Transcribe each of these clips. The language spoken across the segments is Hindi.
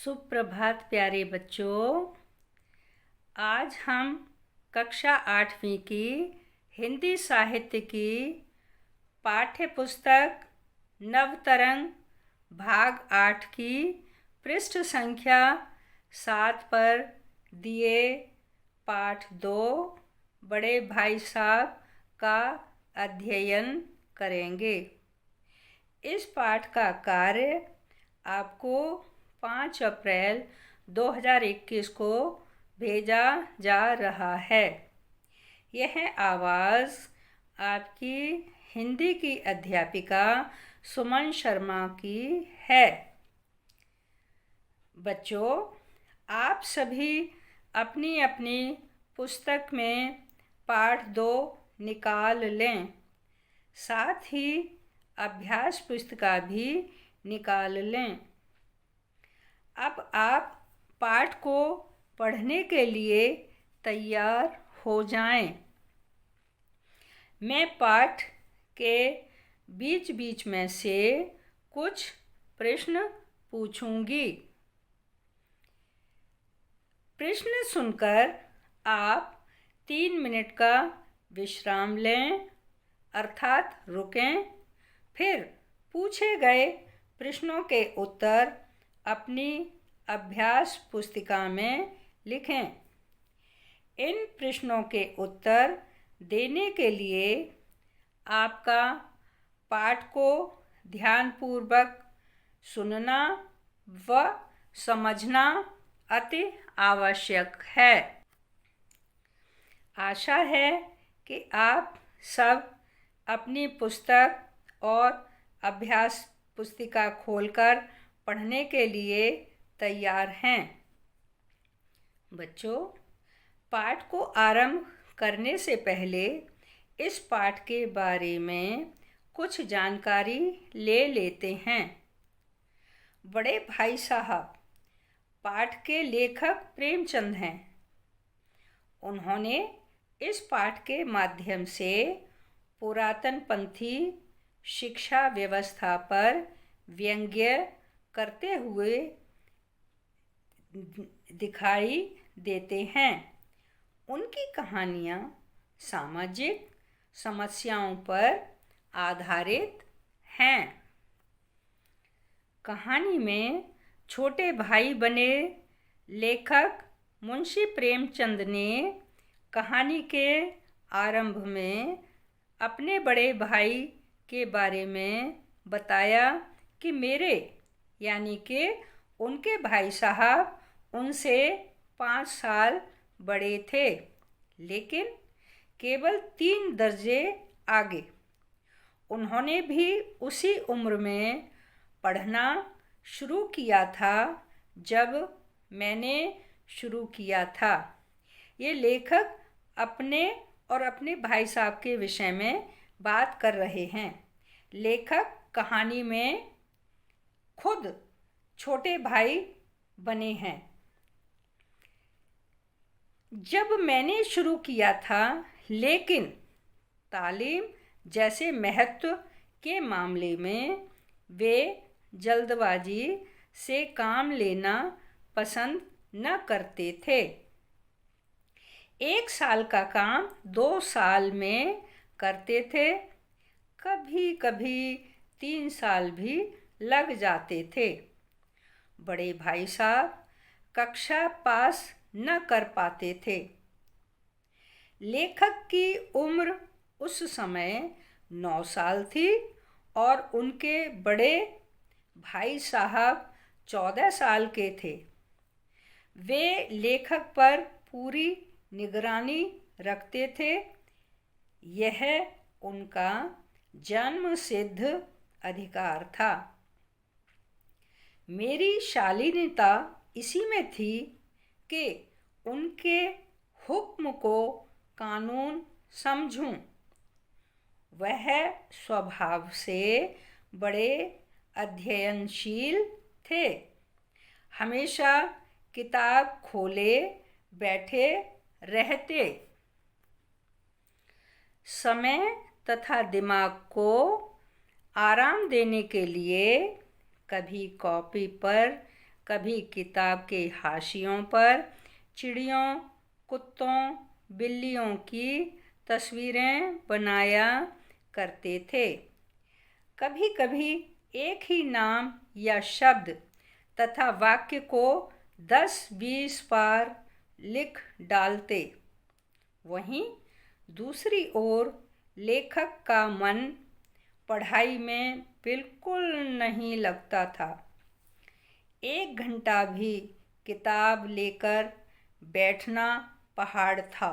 सुप्रभात प्यारे बच्चों। आज हम कक्षा 8वीं की हिंदी साहित्य की पाठ्य पुस्तक नवतरंग भाग 8 की पृष्ठ संख्या 7 पर दिए पाठ 2 बड़े भाई साहब का अध्ययन करेंगे। इस पाठ का कार्य आपको 5 अप्रैल 2021 को भेजा जा रहा है। यह आवाज़ आपकी हिंदी की अध्यापिका सुमन शर्मा की है। बच्चों, आप सभी अपनी अपनी पुस्तक में पाठ 2 निकाल लें। साथ ही अभ्यास पुस्तिका भी निकाल लें। अब आप पाठ को पढ़ने के लिए तैयार हो जाएं। मैं पाठ के बीच बीच में से कुछ प्रश्न पूछूंगी। प्रश्न सुनकर आप 3 मिनट का विश्राम लें, अर्थात रुकें। फिर पूछे गए प्रश्नों के उत्तर अपनी अभ्यास पुस्तिका में लिखें। इन प्रश्नों के उत्तर देने के लिए आपका पाठ को ध्यानपूर्वक सुनना व समझना अति आवश्यक है। आशा है कि आप सब अपनी पुस्तक और अभ्यास पुस्तिका खोलकर पढ़ने के लिए तैयार हैं। बच्चों, पाठ को आरंभ करने से पहले इस पाठ के बारे में कुछ जानकारी ले लेते हैं। बड़े भाई साहब पाठ के लेखक प्रेमचंद हैं। उन्होंने इस पाठ के माध्यम से पुरातनपंथी शिक्षा व्यवस्था पर व्यंग्य करते हुए दिखाई देते हैं। उनकी कहानियाँ सामाजिक समस्याओं पर आधारित हैं। कहानी में छोटे भाई बने लेखक मुंशी प्रेमचंद ने कहानी के आरंभ में अपने बड़े भाई के बारे में बताया कि मेरे यानी कि उनके भाई साहब उनसे 5 साल बड़े थे, लेकिन केवल 3 दर्जे आगे। उन्होंने भी उसी उम्र में पढ़ना शुरू किया था जब मैंने शुरू किया था। ये लेखक अपने और अपने भाई साहब के विषय में बात कर रहे हैं। लेखक कहानी में खुद छोटे भाई बने हैं। जब मैंने शुरू किया था, लेकिन तालीम जैसे महत्व के मामले में वे जल्दबाजी से काम लेना पसंद न करते थे। 1 साल का काम 2 साल में करते थे, कभी कभी 3 साल भी लग जाते थे। बड़े भाई साहब कक्षा पास न कर पाते थे। लेखक की उम्र उस समय 9 साल थी और उनके बड़े भाई साहब 14 साल के थे। वे लेखक पर पूरी निगरानी रखते थे। यह उनका जन्मसिद्ध अधिकार था। मेरी शालीनता इसी में थी कि उनके हुक्म को कानून समझूं। वह स्वभाव से बड़े अध्ययनशील थे। हमेशा किताब खोले बैठे रहते। समय तथा दिमाग को आराम देने के लिए कभी कॉपी पर कभी किताब के हाशियों पर चिड़ियों, कुत्तों, बिल्लियों की तस्वीरें बनाया करते थे। कभी कभी एक ही नाम या शब्द तथा वाक्य को 10-20 बार लिख डालते। वहीं दूसरी ओर लेखक का मन पढ़ाई में बिल्कुल नहीं लगता था। 1 घंटा भी किताब लेकर बैठना पहाड़ था।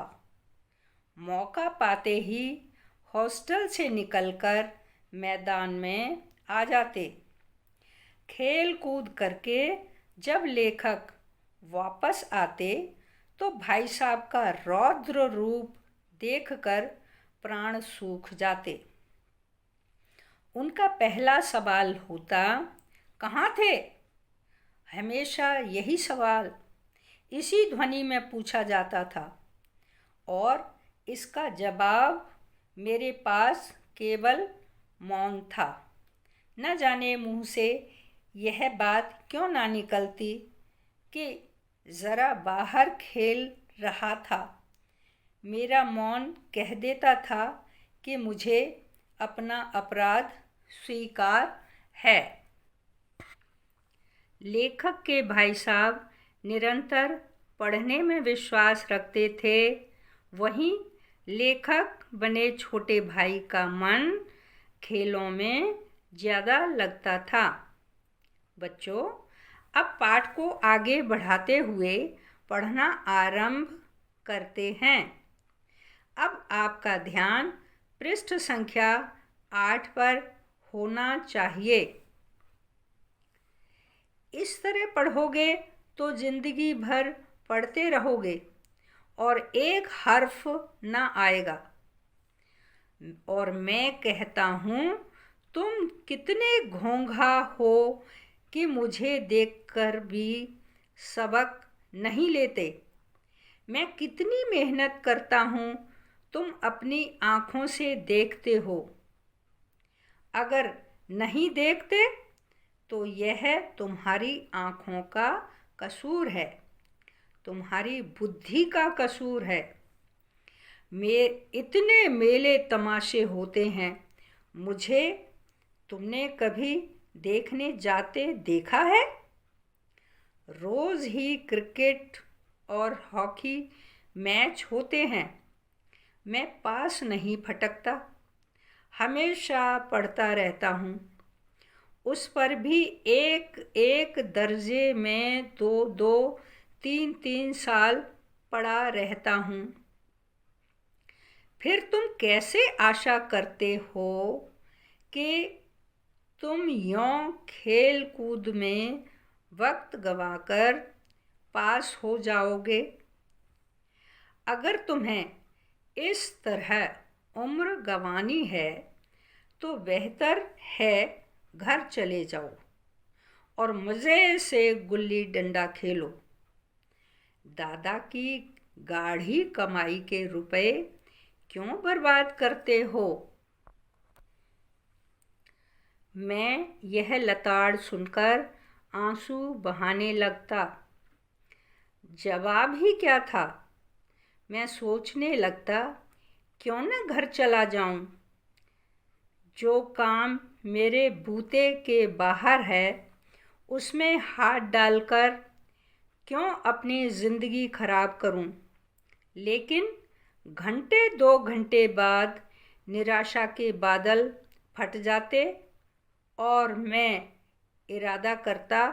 मौका पाते ही हॉस्टल से निकलकर मैदान में आ जाते। खेल कूद करके जब लेखक वापस आते तो भाई साहब का रौद्र रूप देखकर प्राण सूख जाते। उनका पहला सवाल होता, कहाँ थे? हमेशा यही सवाल इसी ध्वनि में पूछा जाता था और इसका जवाब मेरे पास केवल मौन था। न जाने मुंह से यह बात क्यों ना निकलती कि ज़रा बाहर खेल रहा था। मेरा मौन कह देता था कि मुझे अपना अपराध स्वीकार है। लेखक के भाई साहब निरंतर पढ़ने में विश्वास रखते थे। वहीं लेखक बने छोटे भाई का मन खेलों में ज़्यादा लगता था। बच्चों, अब पाठ को आगे बढ़ाते हुए पढ़ना आरंभ करते हैं। अब आपका ध्यान पृष्ठ संख्या 8 पर होना चाहिए। इस तरह पढ़ोगे तो जिंदगी भर पढ़ते रहोगे और एक हर्फ ना आएगा। और मैं कहता हूँ, तुम कितने घोंघा हो कि मुझे देखकर भी सबक नहीं लेते। मैं कितनी मेहनत करता हूँ, तुम अपनी आँखों से देखते हो। अगर नहीं देखते तो यह तुम्हारी आँखों का कसूर है, तुम्हारी बुद्धि का कसूर है। इतने मेले तमाशे होते हैं, मुझे तुमने कभी देखने जाते देखा है? रोज़ ही क्रिकेट और हॉकी मैच होते हैं, मैं पास नहीं फटकता, हमेशा पढ़ता रहता हूँ। उस पर भी एक एक दर्जे में 2-2, 3-3 साल पढ़ा रहता हूँ। फिर तुम कैसे आशा करते हो कि तुम यों खेल कूद में वक्त गंवाकर पास हो जाओगे? अगर तुम्हें इस तरह उम्र गंवानी है तो बेहतर है घर चले जाओ और मज़े से गुल्ली डंडा खेलो। दादा की गाढ़ी कमाई के रुपए क्यों बर्बाद करते हो? मैं यह लताड़ सुनकर आंसू बहाने लगता। जवाब ही क्या था? मैं सोचने लगता, क्यों न घर चला जाऊं? जो काम मेरे बूते के बाहर है उसमें हाथ डालकर क्यों अपनी ज़िंदगी खराब करूं? लेकिन घंटे 2 घंटे बाद निराशा के बादल फट जाते और मैं इरादा करता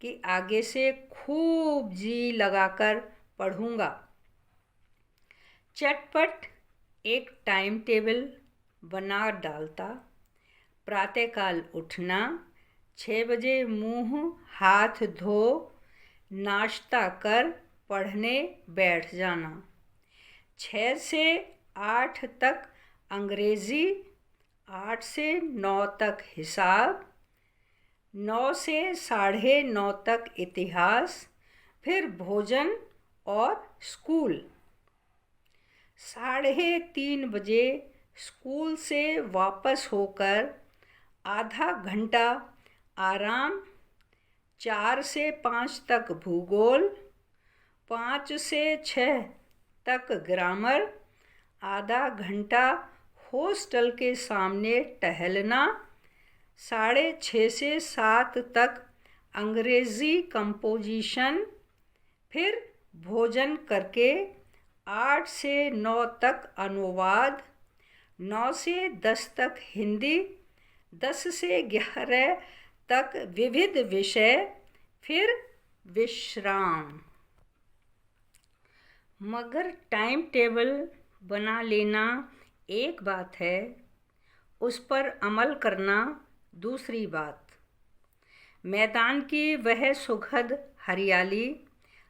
कि आगे से खूब जी लगाकर पढ़ूंगा। चटपट एक टाइम टेबल बना डालता। प्रातःकाल उठना, 6 बजे मुंह हाथ धो नाश्ता कर पढ़ने बैठ जाना। 6 से 8 तक अंग्रेज़ी, 8 से 9 तक हिसाब, 9 से 9:30 तक इतिहास, फिर भोजन और स्कूल। 3:30 बजे स्कूल से वापस होकर आधा घंटा आराम, 4 से 5 तक भूगोल, 5 से 6 तक ग्रामर, आधा घंटा हॉस्टल के सामने टहलना, 6:30 से 7 तक अंग्रेज़ी कंपोजिशन, फिर भोजन करके 8 से 9 तक अनुवाद, 9 से 10 तक हिंदी, 10 से 11 तक विविध विषय, फिर विश्राम। मगर टाइम टेबल बना लेना एक बात है, उस पर अमल करना दूसरी बात। मैदान की वह सुखद हरियाली,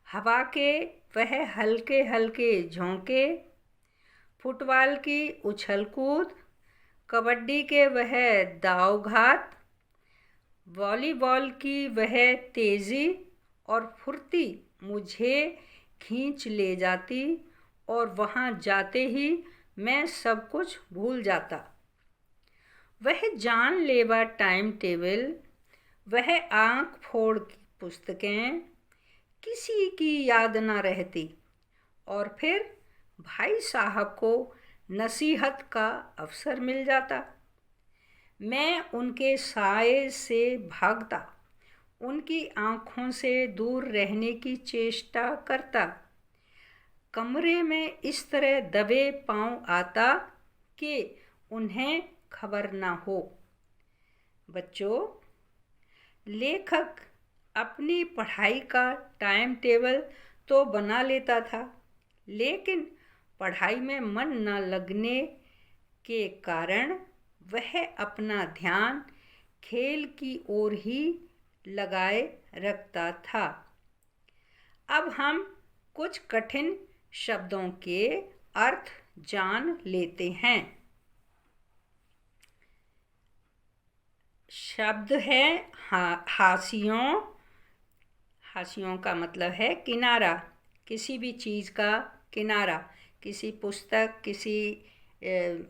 हवा के वह हल्के हल्के झोंके, फुटबॉल की उछल कूद, कबड्डी के वह दाव घात, वॉलीबॉल की वह तेज़ी और फुर्ती मुझे खींच ले जाती और वहाँ जाते ही मैं सब कुछ भूल जाता। वह जानलेवा टाइम टेबल, वह आँख फोड़ की पुस्तकें, किसी की याद न रहती और फिर भाई साहब को नसीहत का अवसर मिल जाता। मैं उनके साए से भागता, उनकी आँखों से दूर रहने की चेष्टा करता, कमरे में इस तरह दबे पाँव आता कि उन्हें खबर ना हो। बच्चों, लेखक अपनी पढ़ाई का टाइम टेबल तो बना लेता था, लेकिन पढ़ाई में मन न लगने के कारण वह अपना ध्यान खेल की ओर ही लगाए रखता था। अब हम कुछ कठिन शब्दों के अर्थ जान लेते हैं। शब्द है हाशियों। हाशियों का मतलब है किनारा, किसी भी चीज़ का किनारा। किसी पुस्तक, किसी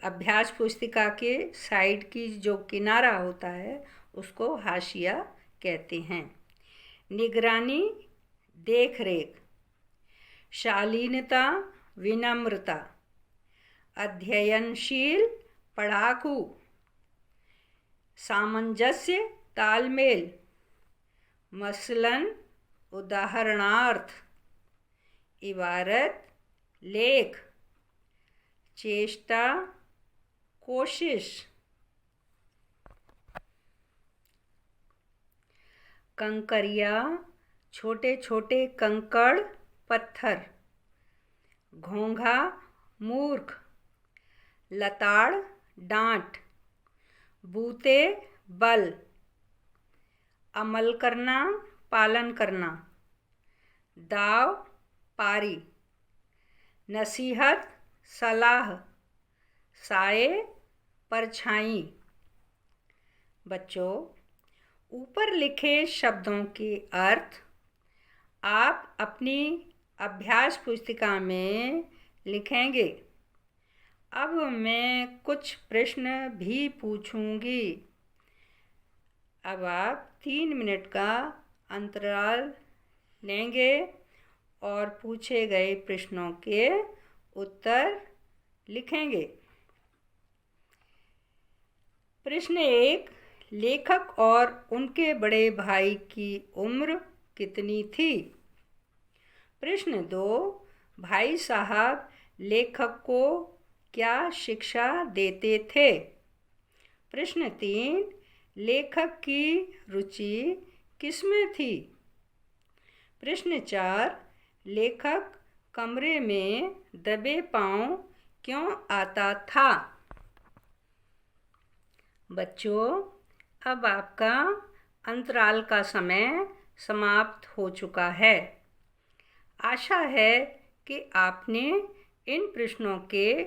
अभ्यास पुस्तिका के साइड की जो किनारा होता है उसको हाशिया कहते हैं। निगरानी, देख रेख। शालीनता, विनम्रता। अध्ययनशील, पढ़ाकू। सामंजस्य, तालमेल। मसलन, उदाहरणार्थ। इबारत, लेख। चेष्टा, कोशिश। कंकरिया, छोटे छोटे कंकड़, पत्थर। घोंघा, मूर्ख। लताड़, डांट। बूते, बल। अमल करना, पालन करना। दाव, पारी। नसीहत, सलाह। साए, परछाई। बच्चों, ऊपर लिखे शब्दों के अर्थ आप अपनी अभ्यास पुस्तिका में लिखेंगे। अब मैं कुछ प्रश्न भी पूछूंगी। अब आप 3 मिनट का अंतराल लेंगे और पूछे गए प्रश्नों के उत्तर लिखेंगे। प्रश्न 1, लेखक और उनके बड़े भाई की उम्र कितनी थी? प्रश्न 2, भाई साहब लेखक को क्या शिक्षा देते थे? प्रश्न 3, लेखक की रुचि किसमें थी? प्रश्न 4, लेखक कमरे में दबे पांव क्यों आता था? बच्चों, अब आपका अंतराल का समय समाप्त हो चुका है। आशा है कि आपने इन प्रश्नों के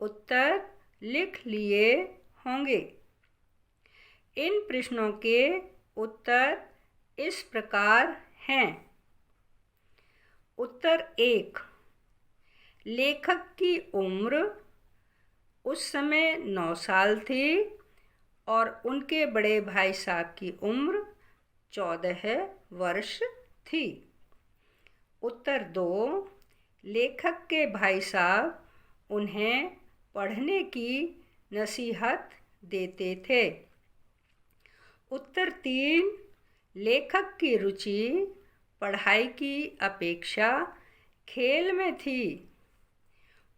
उत्तर लिख लिए होंगे। इन प्रश्नों के उत्तर इस प्रकार हैं। उत्तर 1, लेखक की उम्र उस समय 9 साल थी और उनके बड़े भाई साहब की उम्र 14 वर्ष थी। उत्तर 2, लेखक के भाई साहब उन्हें पढ़ने की नसीहत देते थे। उत्तर 3, लेखक की रुचि पढ़ाई की अपेक्षा खेल में थी।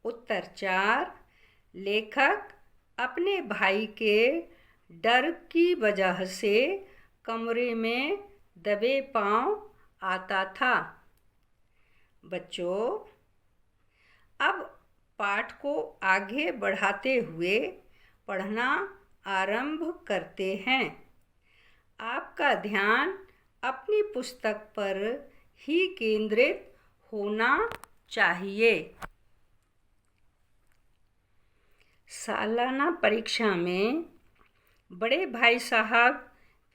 उत्तर 4, लेखक अपने भाई के डर की वजह से कमरे में दबे पांव आता था। बच्चों, अब पाठ को आगे बढ़ाते हुए पढ़ना आरंभ करते हैं। आपका ध्यान अपनी पुस्तक पर ही केंद्रित होना चाहिए। सालाना परीक्षा में बड़े भाई साहब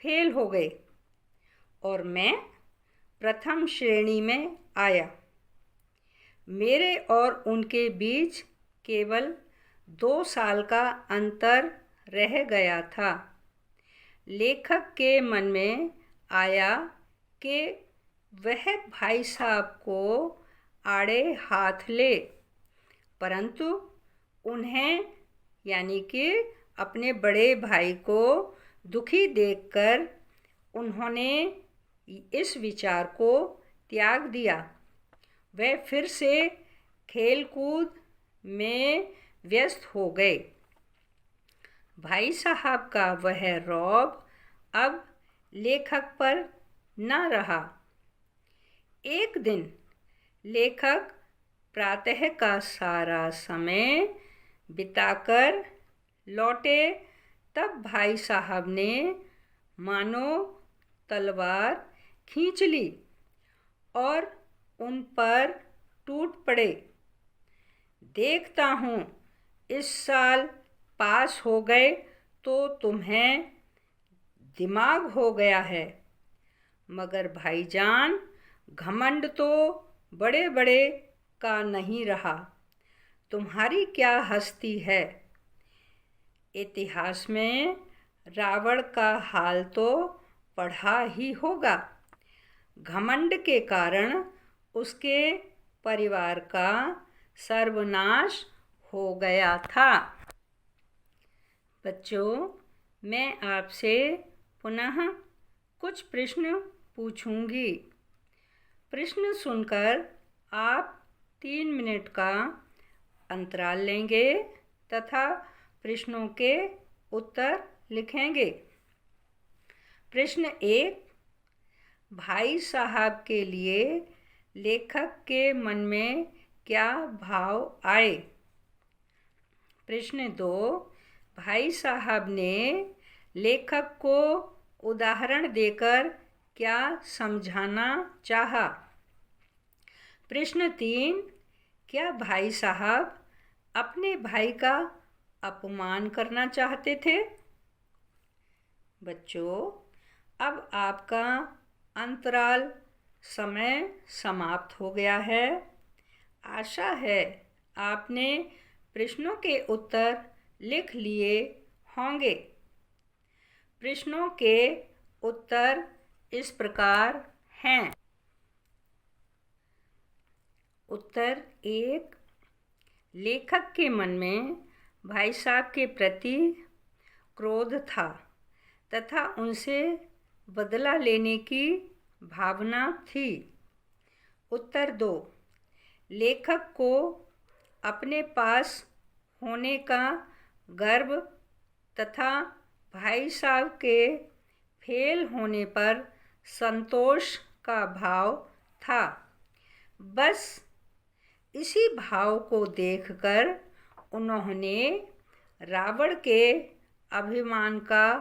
फेल हो गए और मैं प्रथम श्रेणी में आया। मेरे और उनके बीच केवल 2 साल का अंतर रह गया था। लेखक के मन में आया कि वह भाई साहब को आड़े हाथ ले, परंतु उन्हें यानी कि अपने बड़े भाई को दुखी देखकर उन्होंने इस विचार को त्याग दिया। वे फिर से खेल-कूद में व्यस्त हो गए। भाई साहब का वह रौब अब लेखक पर न रहा। एक दिन लेखक प्रातः का सारा समय बिताकर लौटे, तब भाई साहब ने मानो तलवार खींच ली और उन पर टूट पड़े। देखता हूँ इस साल पास हो गए तो तुम्हें दिमाग हो गया है, मगर भाईजान घमंड तो बड़े बड़े का नहीं रहा। तुम्हारी क्या हस्ती है। इतिहास में रावण का हाल तो पढ़ा ही होगा। घमंड के कारण उसके परिवार का सर्वनाश हो गया था। बच्चों, मैं आपसे पुनः कुछ प्रश्न पूछूंगी। प्रश्न सुनकर आप 3 मिनट का अंतराल लेंगे तथा प्रश्नों के उत्तर लिखेंगे। प्रश्न 1, भाई साहब के लिए लेखक के मन में क्या भाव आए। प्रश्न 2, भाई साहब ने लेखक को उदाहरण देकर क्या समझाना चाहा। प्रश्न 3, क्या भाई साहब अपने भाई का अपमान करना चाहते थे। बच्चों, अब आपका अंतराल समय समाप्त हो गया है। आशा है आपने प्रश्नों के उत्तर लिख लिए होंगे। प्रश्नों के उत्तर इस प्रकार हैं। उत्तर 1, लेखक के मन में भाई साहब के प्रति क्रोध था तथा उनसे बदला लेने की भावना थी। उत्तर 2, लेखक को अपने पास होने का गर्व तथा भाई साहब के फेल होने पर संतोष का भाव था। बस इसी भाव को देखकर उन्होंने रावण के अभिमान का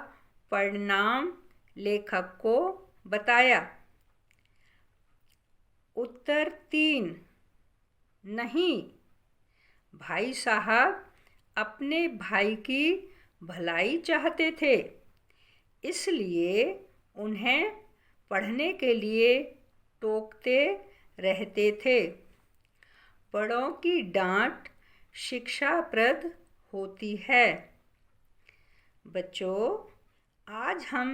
परिणाम लेखक को बताया। उत्तर 3, नहीं, भाई साहब अपने भाई की भलाई चाहते थे, इसलिए उन्हें पढ़ने के लिए टोकते रहते थे। बड़ों की डांट शिक्षाप्रद होती है। बच्चों, आज हम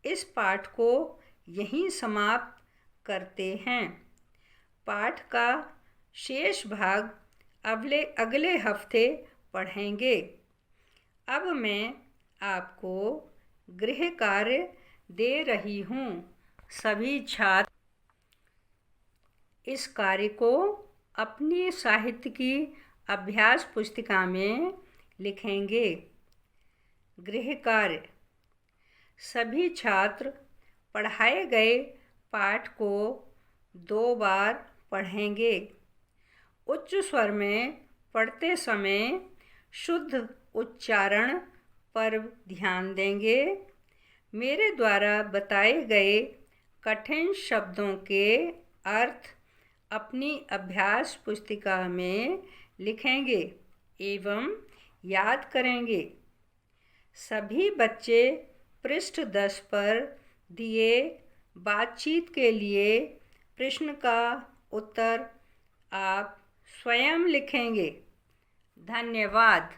इस पाठ को यहीं समाप्त करते हैं। पाठ का शेष भाग अगले हफ्ते पढ़ेंगे। अब मैं आपको गृह कार्य दे रही हूँ। सभी छात्र इस कार्य को अपनी साहित्य की अभ्यास पुस्तिका में लिखेंगे। गृह कार्य: सभी छात्र पढ़ाए गए पाठ को 2 बार पढ़ेंगे। उच्च स्वर में पढ़ते समय शुद्ध उच्चारण पर ध्यान देंगे। मेरे द्वारा बताए गए कठिन शब्दों के अर्थ अपनी अभ्यास पुस्तिका में लिखेंगे एवं याद करेंगे। सभी बच्चे पृष्ठ 10 पर दिए बातचीत के लिए प्रश्न का उत्तर आप स्वयं लिखेंगे। धन्यवाद।